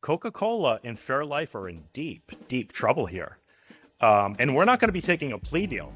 Coca-Cola and Fairlife are in deep, deep trouble here. And we're not going to be taking a plea deal.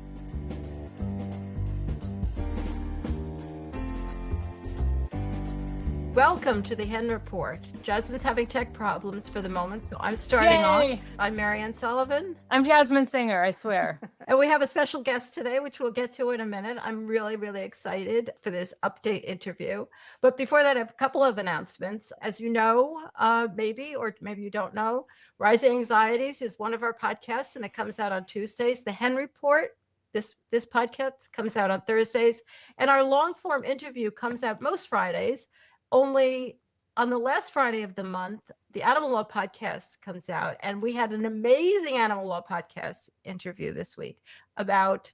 Welcome to the Hen Report. Jasmin's having tech problems for the moment, so I'm starting Yay! off. I'm Mariann Sullivan. I'm Jasmin Singer, I swear. And we have a special guest today, which we'll get to in a minute. I'm really, really excited for this update interview. But before that, I have a couple of announcements. As you know, maybe you don't know, Rising Anxieties is one of our podcasts, and it comes out on Tuesdays. The Hen Report, this podcast comes out on Thursdays. And our long-form interview comes out most Fridays. Only on the last Friday of the month, the Animal Law podcast comes out, and we had an amazing Animal Law podcast interview this week about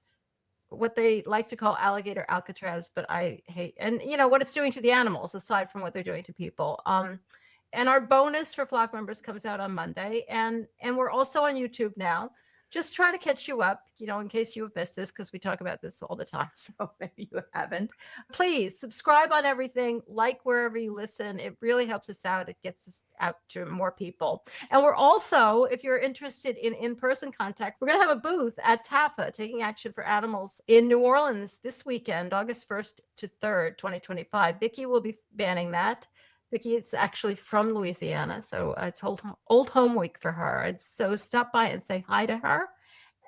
what they like to call alligator Alcatraz, but I hate, and what it's doing to the animals aside from what they're doing to people. And our bonus for Flock members comes out on Monday, and we're also on YouTube now. Just try to catch you up, in case you have missed this, because we talk about this all the time. So maybe you haven't. Please subscribe on everything, like wherever you listen. It really helps us out. It gets us out to more people. And we're also, if you're interested in in-person contact, we're going to have a booth at TAPA, Taking Action for Animals, in New Orleans this weekend, August 1st to 3rd, 2025. Vicki will be banning that. Vicki is actually from Louisiana, so it's old home week for her. And so stop by and say hi to her,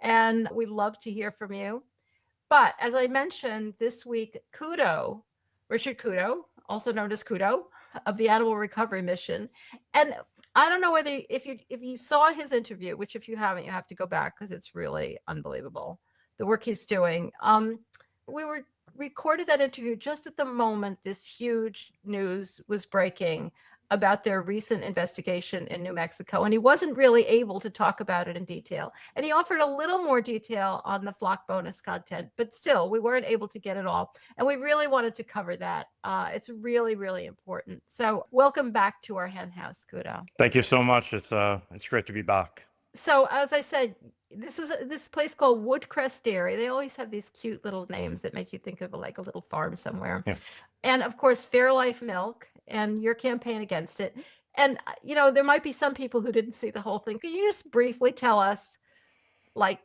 and we love to hear from you. But as I mentioned, this week, Kudo, Richard Couto, also known as Kudo, of the Animal Recovery Mission. And I don't know whether if you saw his interview, which if you haven't, you have to go back because it's really unbelievable, the work he's doing. We recorded that interview just at the moment this huge news was breaking about their recent investigation in New Mexico, and he wasn't really able to talk about it in detail. And he offered a little more detail on the Flock bonus content, but still, we weren't able to get it all. And we really wanted to cover that. It's really, really important. So welcome back to our hen house, Kudo. Thank you so much. It's great to be back. So as I said, this was this place called Woodcrest Dairy. They always have these cute little names that make you think of like a little farm somewhere. Yeah. And of course, Fairlife milk and your campaign against it. And, there might be some people who didn't see the whole thing. Can you just briefly tell us, like,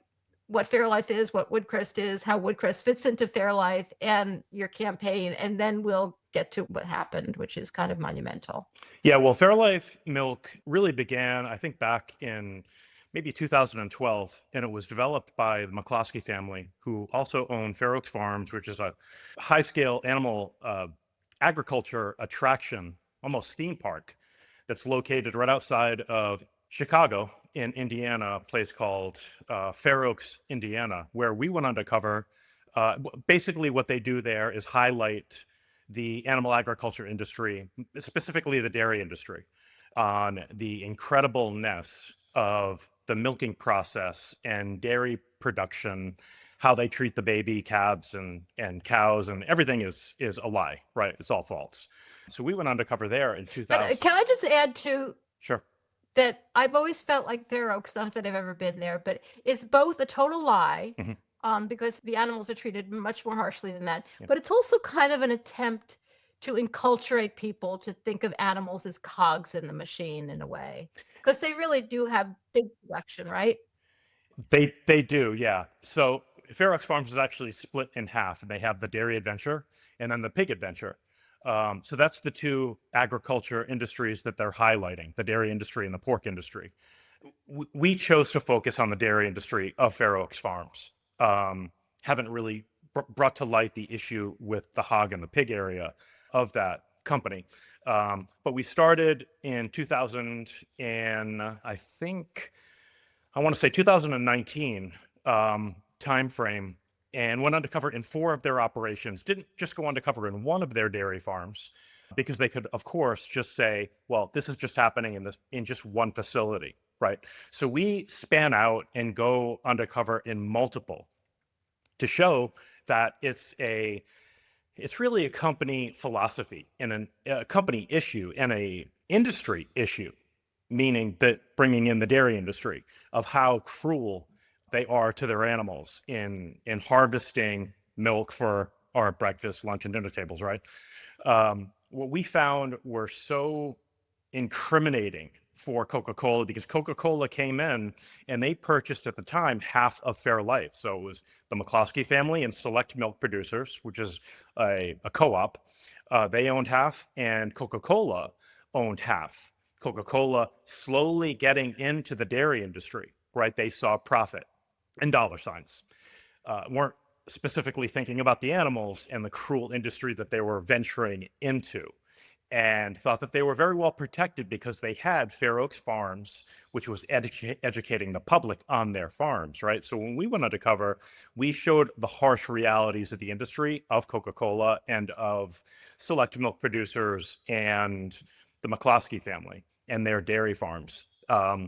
what Fairlife is, what Woodcrest is, how Woodcrest fits into Fairlife and your campaign, and then we'll get to what happened, which is kind of monumental. Yeah, well, Fairlife milk really began, I think, back in maybe 2012, and it was developed by the McCloskey family, who also own Fair Oaks Farms, which is a high-scale animal agriculture attraction, almost theme park, that's located right outside of Chicago in Indiana, a place called Fair Oaks, Indiana, where we went undercover. Basically, what they do there is highlight the animal agriculture industry, specifically the dairy industry, on the incredibleness of the milking process and dairy production, how they treat the baby calves and cows, and everything is a lie, right? It's all false. So we went undercover there in 2000. But can I just add to Sure. that I've always felt like Fair Oaks, not that I've ever been there, but it's both a total lie, because the animals are treated much more harshly than that. Yeah. But it's also kind of an attempt to enculturate people to think of animals as cogs in the machine in a way, because they really do have big production, right? They do, yeah. So Fair Oaks Farms is actually split in half, and they have the dairy adventure and then the pig adventure. So that's the two agriculture industries that they're highlighting, the dairy industry and the pork industry. We chose to focus on the dairy industry of Fair Oaks Farms. Haven't really brought to light the issue with the hog and the pig area of that company. But we started in 2000 and I want to say 2019 timeframe, and went undercover in 4 of their operations. Didn't just go undercover in one of their dairy farms, because they could, of course, just say, well, this is just happening in just one facility, right? So we span out and go undercover in multiple to show that it's really a company philosophy and a company issue and a industry issue, meaning that bringing in the dairy industry, of how cruel they are to their animals in harvesting milk for our breakfast, lunch, and dinner tables, right? What we found were so incriminating for Coca-Cola because Coca-Cola came in and they purchased at the time half of Fairlife. So it was the McCloskey family and Select Milk Producers, which is a co-op. They owned half, and Coca-Cola owned half. Coca-Cola slowly getting into the dairy industry, right? They saw profit and dollar signs. Weren't specifically thinking about the animals and the cruel industry that they were venturing into, and thought that they were very well protected because they had Fair Oaks Farms, which was educating the public on their farms, right? So when we went undercover, we showed the harsh realities of the industry, of Coca-Cola and of Select Milk Producers and the McCloskey family and their dairy farms. A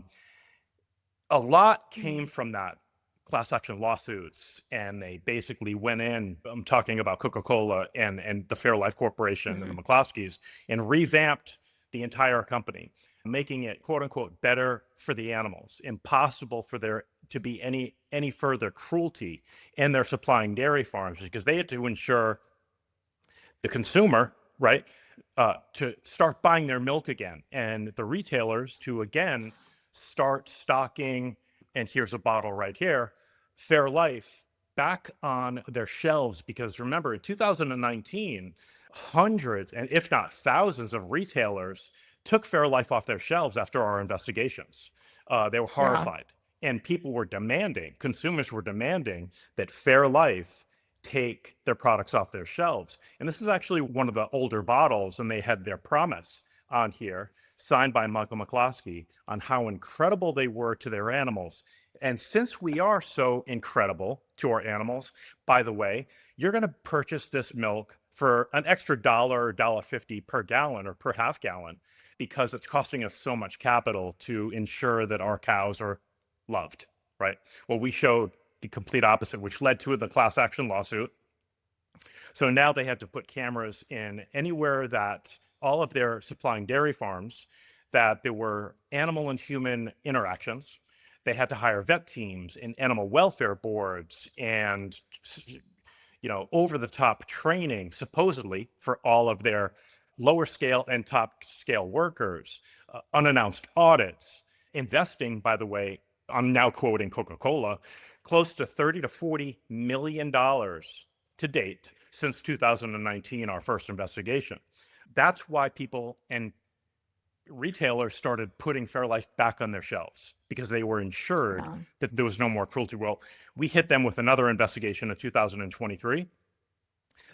lot came from that class action lawsuits, and they basically went in, I'm talking about Coca-Cola and the Fairlife Corporation and the McCloskeys, and revamped the entire company, making it quote unquote better for the animals, impossible for there to be any further cruelty in their supplying dairy farms, because they had to ensure the consumer, right, to start buying their milk again, and the retailers to again start stocking, and here's a bottle right here, Fairlife, back on their shelves. Because remember, in 2019, hundreds and if not thousands of retailers took Fairlife off their shelves after our investigations. They were horrified, and people were demanding, consumers were demanding that Fairlife take their products off their shelves. And this is actually one of the older bottles, and they had their promise on here, signed by Michael McCloskey, on how incredible they were to their animals. And since we are so incredible to our animals, by the way, you're going to purchase this milk for an extra $1, $1.50 per gallon or per half gallon, because it's costing us so much capital to ensure that our cows are loved, right? Well, we showed the complete opposite, which led to the class action lawsuit. So now they had to put cameras in anywhere that all of their supplying dairy farms, that there were animal and human interactions. They had to hire vet teams and animal welfare boards and, over the top training, supposedly, for all of their lower scale and top scale workers, unannounced audits, investing, by the way, I'm now quoting Coca-Cola, close to $30 to $40 million to date since 2019, our first investigation. That's why people and retailers started putting Fairlife back on their shelves, because they were ensured that there was no more cruelty. Well, we hit them with another investigation in 2023.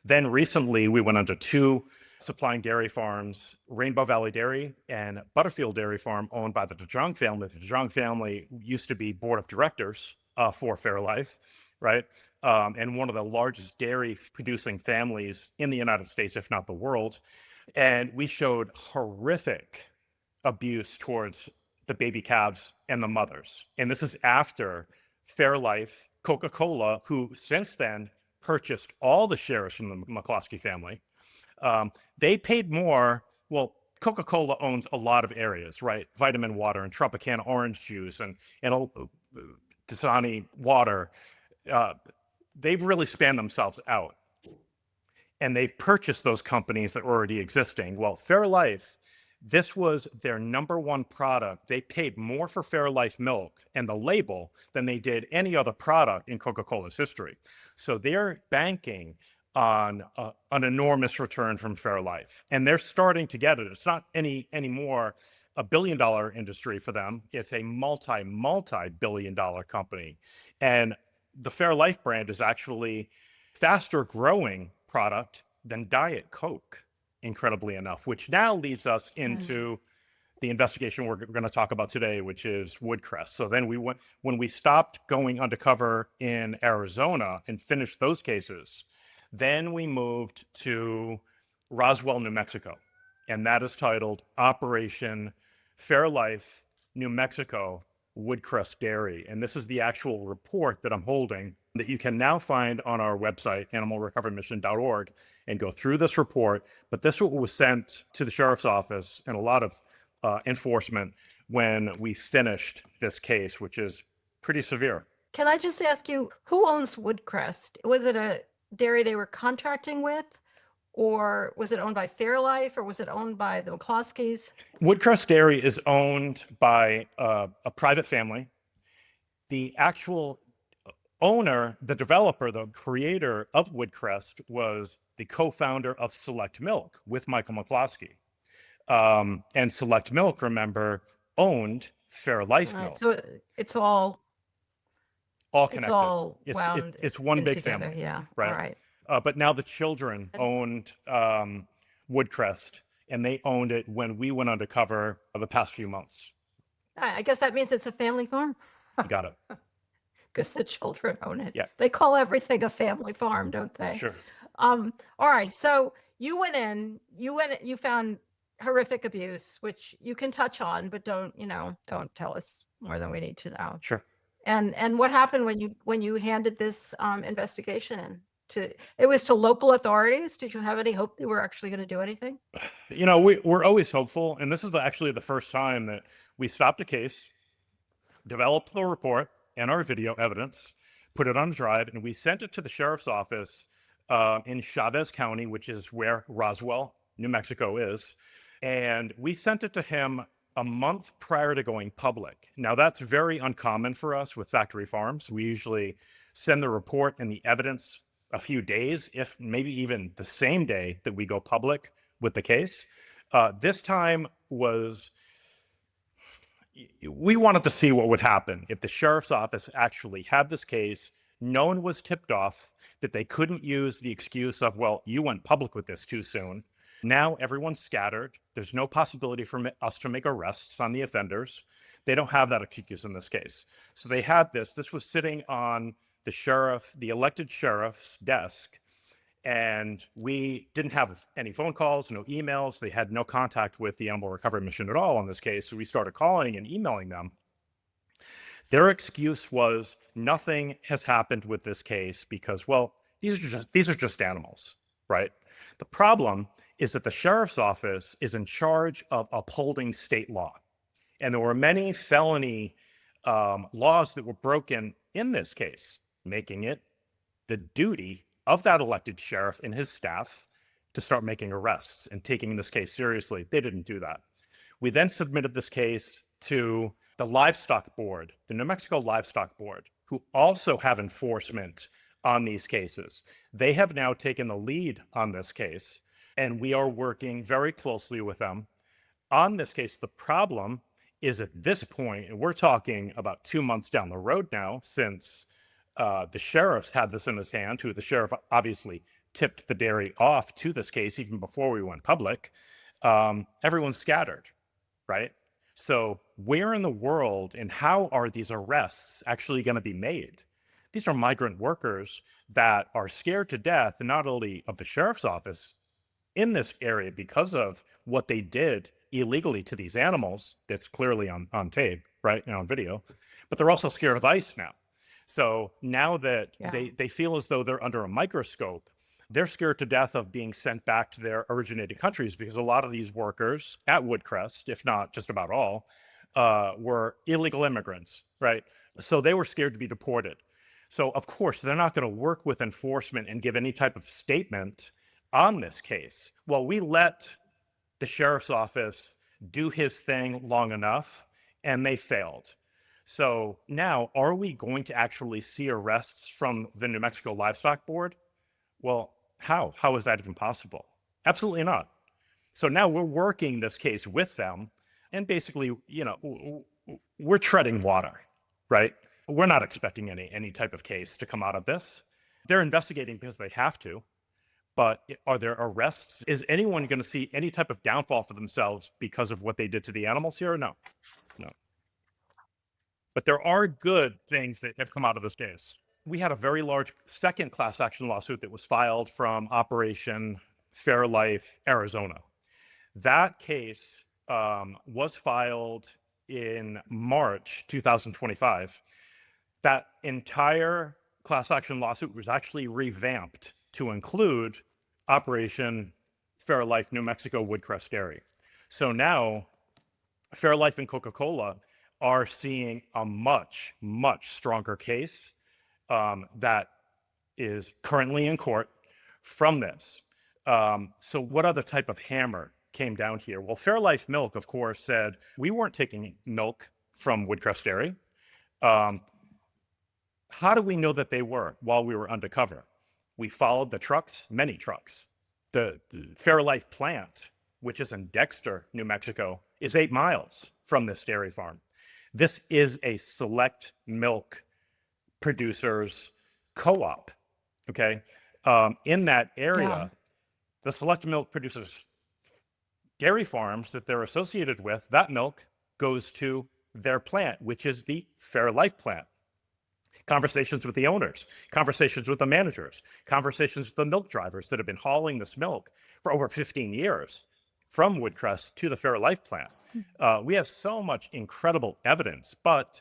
Then recently, we went under 2 supplying dairy farms, Rainbow Valley Dairy and Butterfield Dairy Farm, owned by the DeJong family. The DeJong family used to be board of directors for Fairlife, right? And one of the largest dairy producing families in the United States, if not the world. And we showed horrific abuse towards the baby calves and the mothers. And this is after Fairlife, Coca-Cola, who since then purchased all the shares from the McCloskey family. They paid more. Well, Coca-Cola owns a lot of areas, right? Vitamin water and Tropicana orange juice and Dasani water. They've really spanned themselves out. And they've purchased those companies that were already existing. Well, Fairlife, this was their number one product. They paid more for Fairlife milk and the label than they did any other product in Coca-Cola's history. So they're banking on an enormous return from Fairlife, and they're starting to get it. It's not anymore a billion-dollar industry for them. It's a multi-billion-dollar company. And the Fairlife brand is actually faster growing product than Diet Coke, incredibly enough, which now leads us into the investigation we're going to talk about today, which is Woodcrest. So then when we stopped going undercover in Arizona and finished those cases, then we moved to Roswell, New Mexico, and that is titled Operation Fairlife, New Mexico, Woodcrest Dairy. And this is the actual report that I'm holding that you can now find on our website, animalrecoverymission.org, and go through this report. But this was sent to the sheriff's office and a lot of enforcement when we finished this case, which is pretty severe. Can I just ask you, who owns Woodcrest? Was it a dairy they were contracting with, or was it owned by Fairlife, or was it owned by the McCloskeys? Woodcrest Dairy is owned by a private family. The actual owner, the developer, the creator of Woodcrest was the co-founder of Select Milk with Michael McCloskey. And Select Milk, remember, owned Fairlife All right, Milk. so it's all Connected. it's all It's wound it's one in big together. family, Yeah. right? All right. But now the children owned Woodcrest, and they owned it when we went undercover the past few months. I guess that means it's a family farm You got it. because the children own it. Yeah. They call everything a family farm, don't they? Sure. All right. So you went in, you found horrific abuse, which you can touch on, but don't tell us more than we need to know. Sure. And what happened when you handed this investigation in? It was to local authorities. Did you have any hope they were actually going to do anything? We're always hopeful, and this is actually the first time that we stopped a case, developed the report and our video evidence, put it on a drive, and we sent it to the sheriff's office in Chavez County, which is where Roswell, New Mexico is. And we sent it to him a month prior to going public. Now, that's very uncommon for us with factory farms. We usually send the report and the evidence a few days, if maybe even the same day that we go public with the case. This time was, we wanted to see what would happen if the sheriff's office actually had this case. No one was tipped off, that they couldn't use the excuse of, well, you went public with this too soon. Now everyone's scattered. There's no possibility for us to make arrests on the offenders. They don't have that excuse in this case. So they had this. This was sitting on the elected sheriff's desk, and we didn't have any phone calls, no emails. They had no contact with the Animal Recovery Mission at all on this case. So we started calling and emailing them. Their excuse was nothing has happened with this case because, well, these are just animals, right? The problem is that the sheriff's office is in charge of upholding state law. And there were many felony laws that were broken in this case, making it the duty of that elected sheriff and his staff to start making arrests and taking this case seriously. They didn't do that. We then submitted this case to the Livestock Board, the New Mexico Livestock Board, who also have enforcement on these cases. They have now taken the lead on this case, and we are working very closely with them on this case. The problem is at this point, and we're talking about 2 months down the road now, since the sheriff's had this in his hand, who the sheriff obviously tipped the dairy off to this case even before we went public. Everyone's scattered, right? So where in the world and how are these arrests actually going to be made? These are migrant workers that are scared to death, not only of the sheriff's office in this area because of what they did illegally to these animals, that's clearly on tape, right, and on video, but they're also scared of ICE now. So now that they feel as though they're under a microscope, they're scared to death of being sent back to their originating countries, because a lot of these workers at Woodcrest, if not just about all, were illegal immigrants, right? So they were scared to be deported. So of course, they're not going to work with enforcement and give any type of statement on this case. Well, we let the sheriff's office do his thing long enough, and they failed. So now, are we going to actually see arrests from the New Mexico Livestock Board? Well, how? How is that even possible? Absolutely not. So now we're working this case with them, and basically, we're treading water, right? We're not expecting any type of case to come out of this. They're investigating because they have to, but are there arrests? Is anyone going to see any type of downfall for themselves because of what they did to the animals here? No. But there are good things that have come out of this case. We had a very large second class action lawsuit that was filed from Operation Fairlife, Arizona. That case was filed in March 2025. That entire class action lawsuit was actually revamped to include Operation Fairlife, New Mexico Woodcrest Dairy. So now Fairlife and Coca-Cola are seeing a much, much stronger case that is currently in court from this. So what other type of hammer came down here? Well, Fairlife Milk, of course, said we weren't taking milk from Woodcrest Dairy. How do we know that they were while we were undercover? We followed the trucks, many trucks. The Fairlife plant, which is in Dexter, New Mexico, is 8 miles from this dairy farm. This is a select milk producers co-op, okay? In that area, Yeah. the select milk producers dairy farms that they're associated with, that milk goes to their plant, which is the Fairlife plant. Conversations with the owners, conversations with the managers, conversations with the milk drivers that have been hauling this milk for over 15 years from Woodcrest to the Fairlife plant. We have so much incredible evidence, but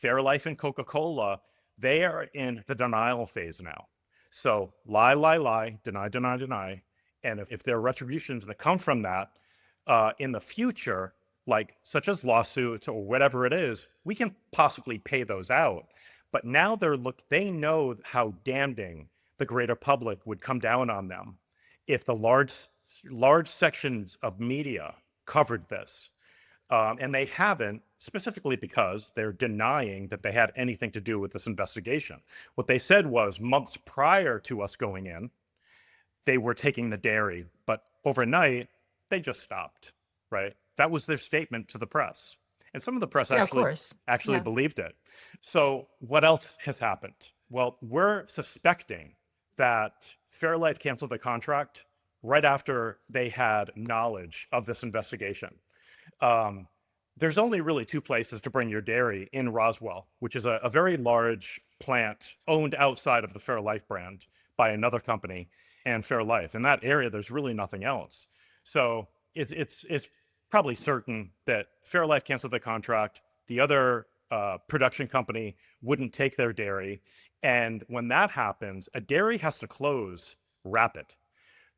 Fairlife and Coca-Cola, they are in the denial phase now. So lie, deny. And if there are retributions that come from that in the future, like such as lawsuits or whatever it is, we can possibly pay those out. But now they know how damning the greater public would come down on them if the large sections of media covered this. And they haven't, specifically because they're denying that they had anything to do with this investigation. What they said was months prior to us going in, they were taking the dairy, but overnight, they just stopped, right? That was their statement to the press. And some of the press Yeah, of actually course. actually Yeah. believed it. So what else has happened? Well, we're suspecting that Fairlife canceled the contract right after they had knowledge of this investigation. There's only really 2 places to bring your dairy in Roswell, which is a very large plant owned outside of the Fairlife brand by another company and Fairlife. In that area, there's really nothing else. So it's probably certain that Fairlife canceled the contract. The other production company wouldn't take their dairy. And when that happens, a dairy has to close rapid.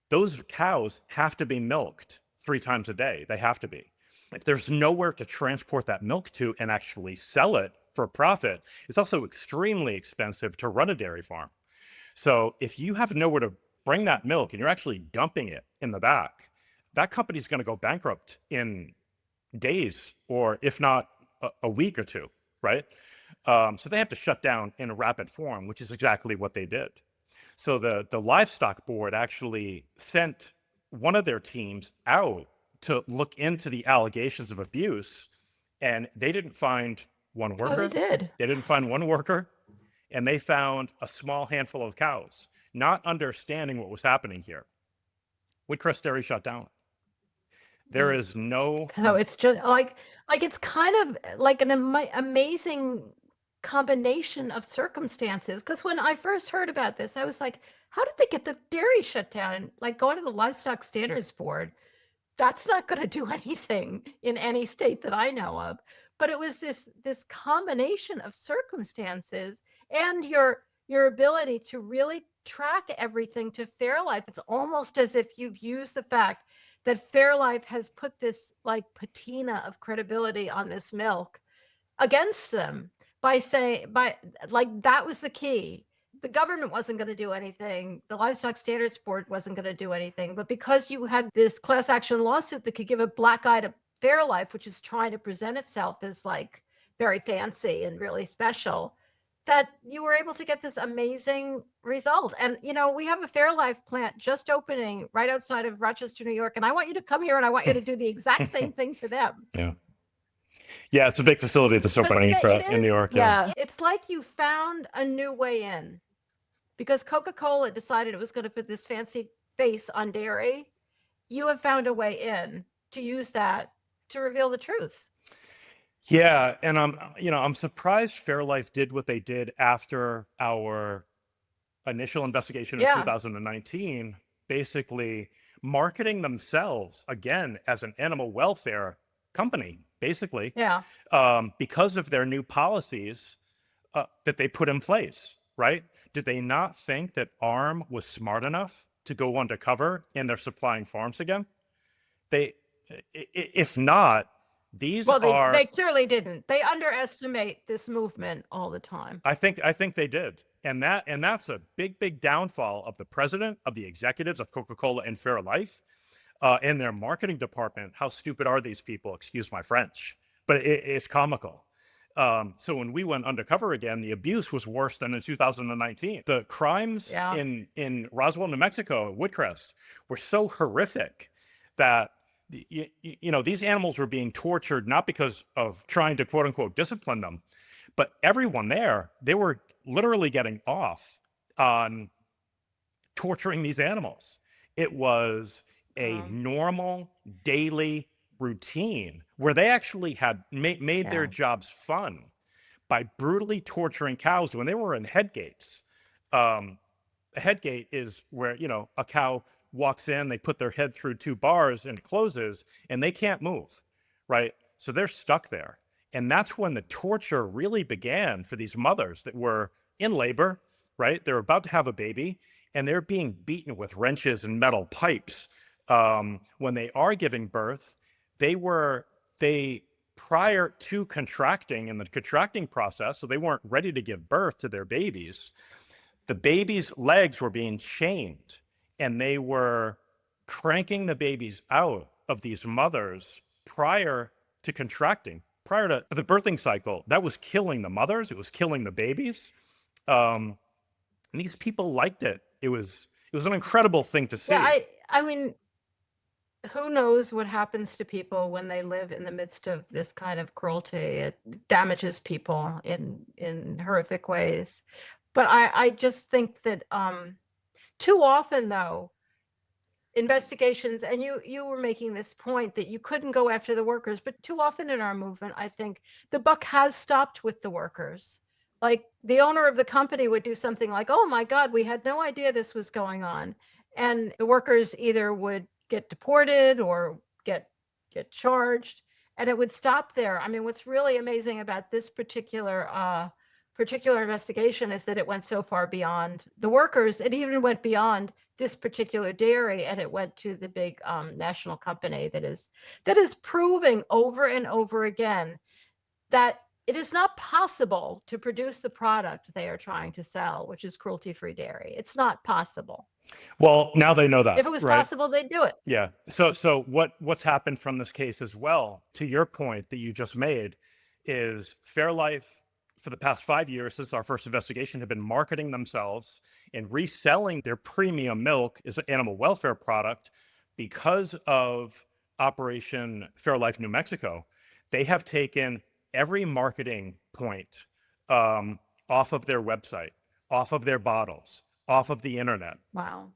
Those cows have to be milked 3 times a day. They have to be. If there's nowhere to transport that milk to and actually sell it for profit, it's also extremely expensive to run a dairy farm. So if you have nowhere to bring that milk and you're actually dumping it in the back, that company's going to go bankrupt in days, or if not a week or 2, right? So they have to shut down in a rapid form, which is exactly what they did. So the livestock board actually sent one of their teams out to look into the allegations of abuse, and they didn't find one Oh, worker. they did. They didn't find one worker, and they found a small handful of cows, not understanding what was happening here. Woodcrest Dairy shut down. There is no So it's just like it's kind of like an amazing combination of circumstances. Because when I first heard about this, I was like, how did they get the dairy shut down? And like going to the Livestock Standards Board, that's not going to do anything in any state that I know of. But it was this combination of circumstances and your ability to really track everything to Fairlife. It's almost as if you've used the fact that Fairlife has put this like patina of credibility on this milk against them by like that was the key. The government wasn't going to do anything. The Livestock Standards Board wasn't going to do anything. But because you had this class action lawsuit that could give a black eye to Fairlife, which is trying to present itself as like very fancy and really special, that you were able to get this amazing result. And, we have a Fairlife plant just opening right outside of Rochester, New York. And I want you to come here and I want you to do the exact same thing to them. Yeah. Yeah, it's a big facility that's opening in New York. Yeah. It's like you found a new way in. Because Coca-Cola decided it was going to put this fancy face on dairy, you have found a way in to use that to reveal the truth. Yeah, and I'm surprised Fairlife did what they did after our initial investigation in Yeah. 2019, basically marketing themselves again as an animal welfare company, basically, Yeah. because of their new policies that they put in place, right? Did they not think that ARM was smart enough to go undercover and they're supplying farms again? If not, They clearly didn't. They underestimate this movement all the time. I think they did. And that's a big downfall of the president, of the executives of Coca-Cola and Fairlife, and their marketing department. How stupid are these people? Excuse my French, but it's comical. So when we went undercover again, the abuse was worse than in 2019. The crimes Yeah. in Roswell, New Mexico, Woodcrest, were so horrific that these animals were being tortured, not because of trying to quote unquote discipline them, but everyone there, they were literally getting off on torturing these animals. It was a Wow. normal daily routine where they actually had made their Yeah. jobs fun by brutally torturing cows when they were in head gates. A head gate is where, a cow walks in, they put their head through two bars and it closes and they can't move, right? So they're stuck there. And that's when the torture really began for these mothers that were in labor, right? They're about to have a baby and they're being beaten with wrenches and metal pipes. When they are giving birth, they prior to contracting in the contracting process, so they weren't ready to give birth to their babies. The baby's legs were being chained and they were cranking the babies out of these mothers prior to contracting, prior to the birthing cycle. That was killing the mothers. It was killing the babies. And these people liked it. It was an incredible thing to see. Yeah, I mean, who knows what happens to people when they live in the midst of this kind of cruelty? It damages people in horrific ways. But I just think that too often, though, investigations, and you were making this point that you couldn't go after the workers, but too often in our movement, I think the buck has stopped with the workers. Like the owner of the company would do something like, "Oh my God, we had no idea this was going on," and the workers either would get deported or get charged, and it would stop there. I mean, what's really amazing about this particular investigation is that it went so far beyond the workers. It even went beyond this particular dairy, and it went to the big national company that is proving over and over again that it is not possible to produce the product they are trying to sell, which is cruelty-free dairy. It's not possible. Well, now they know that. If it was right? possible, they'd do it. Yeah. So what's happened from this case as well, to your point that you just made, is Fairlife for the past 5 years, since our first investigation, have been marketing themselves and reselling their premium milk as an animal welfare product because of Operation Fairlife New Mexico. They have taken every marketing point off of their website, off of their bottles, off of the internet, Wow.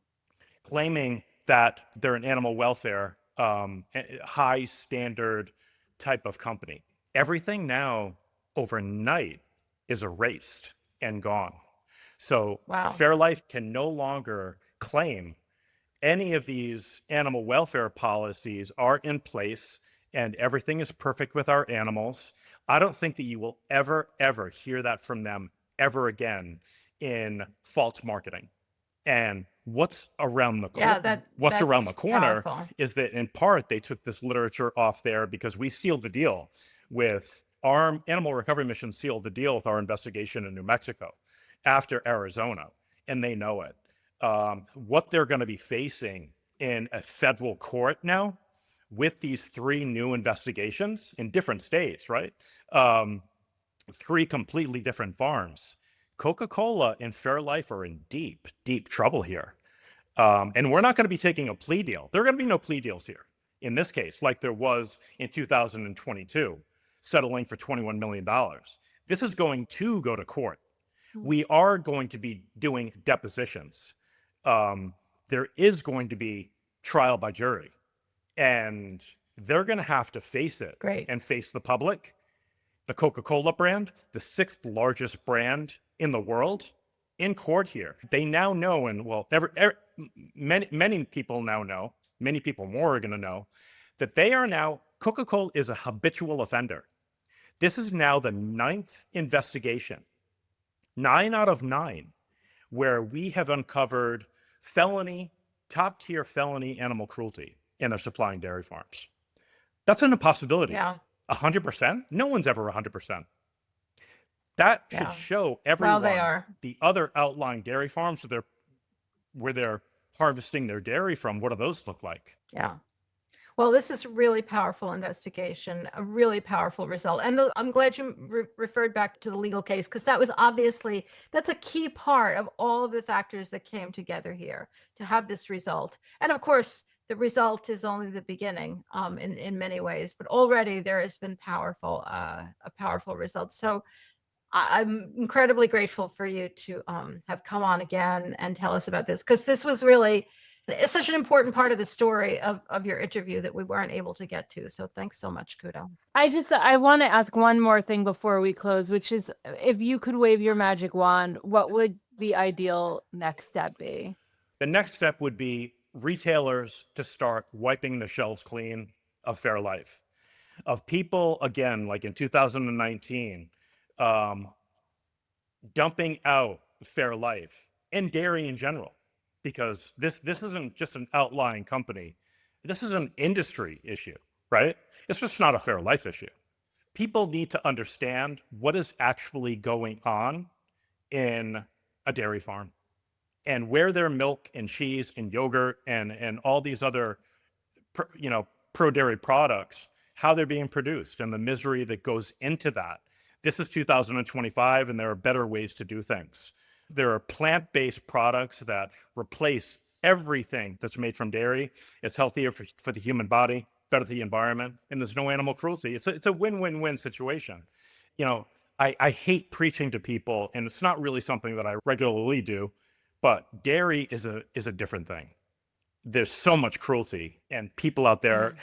claiming that they're an animal welfare, high standard type of company. Everything now overnight is erased and gone. So Wow. Fairlife can no longer claim any of these animal welfare policies are in place and everything is perfect with our animals. I don't think that you will ever hear that from them ever again in false marketing. And what's around the corner powerful. is that in part they took this literature off there because we sealed the deal with our animal recovery mission, sealed the deal with our investigation in New Mexico after Arizona, and they know it. What they're going to be facing in a federal court now with these 3 new investigations in different states, right? 3 completely different farms. Coca-Cola and Fairlife are in deep trouble here. And we're not going to be taking a plea deal. There are going to be no plea deals here in this case, like there was in 2022, settling for $21 million. This is going to go to court. We are going to be doing depositions. There is going to be trial by jury, and they're going to have to face it. Great. And face the public. The Coca-Cola brand, the 6th largest brand in the world, in court here. They now know, and well, many people now know, many people more are going to know, that they are now, Coca-Cola is a habitual offender. This is now the 9th investigation, 9 out of 9, where we have uncovered top-tier felony animal cruelty in their supplying dairy farms. That's an impossibility. Yeah. 100%? No one's ever 100%. That should Yeah. show Well, everyone they are. the other outlying dairy farms where they're harvesting their dairy from. What do those look like? Yeah. Well, this is really powerful investigation, a really powerful result. And I'm glad you referred back to the legal case, because that's a key part of all of the factors that came together here to have this result. And of course, the result is only the beginning in many ways, but already there has been a powerful result. So I'm incredibly grateful for you to have come on again and tell us about this, because this was really it's such an important part of the story of your interview that we weren't able to get to. So thanks so much, Kudo. I want to ask one more thing before we close, which is if you could wave your magic wand, what would the ideal next step be? The next step would be retailers to start wiping the shelves clean of Fairlife, of people, again, like in 2019, dumping out Fairlife and dairy in general, because this isn't just an outlying company. This is an industry issue, right? It's just not a Fairlife issue. People need to understand what is actually going on in a dairy farm and where their milk and cheese and yogurt and all these other pro dairy products, how they're being produced and the misery that goes into that. This is 2025, and there are better ways to do things. There are plant-based products that replace everything that's made from dairy. It's healthier for the human body, better for the environment, and there's no animal cruelty. It's a win-win-win situation. I hate preaching to people, and it's not really something that I regularly do, but dairy is a different thing. There's so much cruelty, and people out there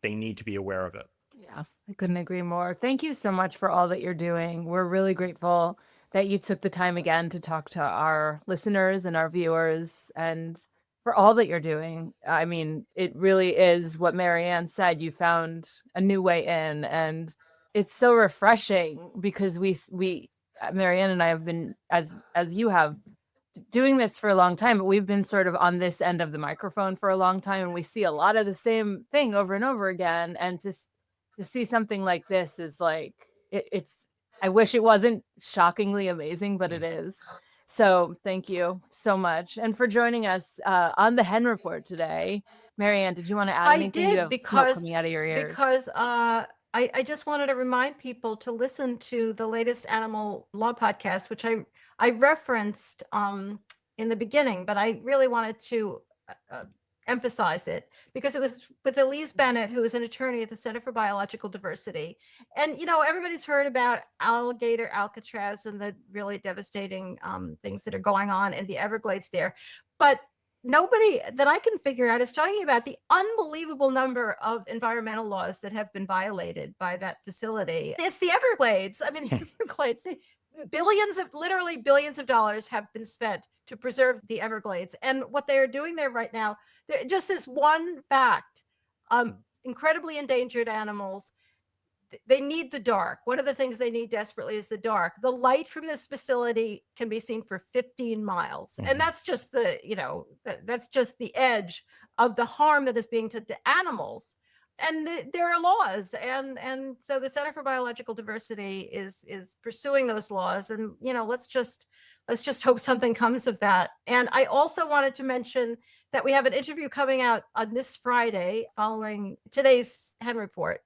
they need to be aware of it. Yeah, I couldn't agree more. Thank you so much for all that you're doing. We're really grateful that you took the time again to talk to our listeners and our viewers, and for all that you're doing. I mean, it really is what Mariann said. You found a new way in, and it's so refreshing because we Mariann and I have been, as you have, doing this for a long time, but we've been sort of on this end of the microphone for a long time, and we see a lot of the same thing over and over again. And to see something like this is like, it's, I wish it wasn't shockingly amazing, but it is. So thank you so much. And for joining us on the Hen Report today. Mariann, did you want to add anything? You have smoke coming out of your ears. Because I just wanted to remind people to listen to the latest animal law podcast, which I referenced in the beginning, but I really wanted to emphasize it because it was with Elise Bennett, who is an attorney at the Center for Biological Diversity. And, everybody's heard about alligator Alcatraz and the really devastating things that are going on in the Everglades there. But nobody that I can figure out is talking about the unbelievable number of environmental laws that have been violated by that facility. It's the Everglades. I mean, the Everglades, literally billions of dollars have been spent to preserve the Everglades. And what they're doing there right now, just this one fact, incredibly endangered animals, they need the dark. One of the things they need desperately is the dark. The light from this facility can be seen for 15 miles. And that's just that's just the edge of the harm that is being done to animals. And there are laws. And so the Center for Biological Diversity is pursuing those laws. And, let's just hope something comes of that. And I also wanted to mention that we have an interview coming out on this Friday following today's Hen Report.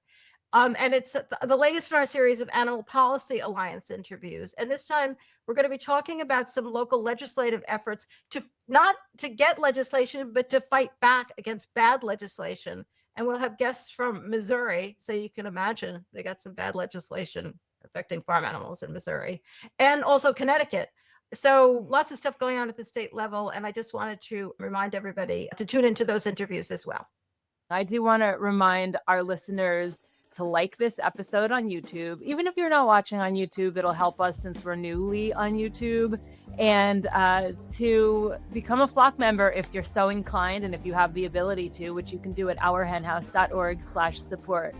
And it's the latest in our series of Animal Policy Alliance interviews. And this time we're going to be talking about some local legislative efforts to not to get legislation, but to fight back against bad legislation. And we'll have guests from Missouri. So you can imagine they got some bad legislation affecting farm animals in Missouri, and also Connecticut. So lots of stuff going on at the state level. And I just wanted to remind everybody to tune into those interviews as well. I do want to remind our listeners to like this episode on YouTube. Even if you're not watching on YouTube, it'll help us since we're newly on YouTube. And to become a flock member if you're so inclined and if you have the ability to, which you can do at ourhenhouse.org/support.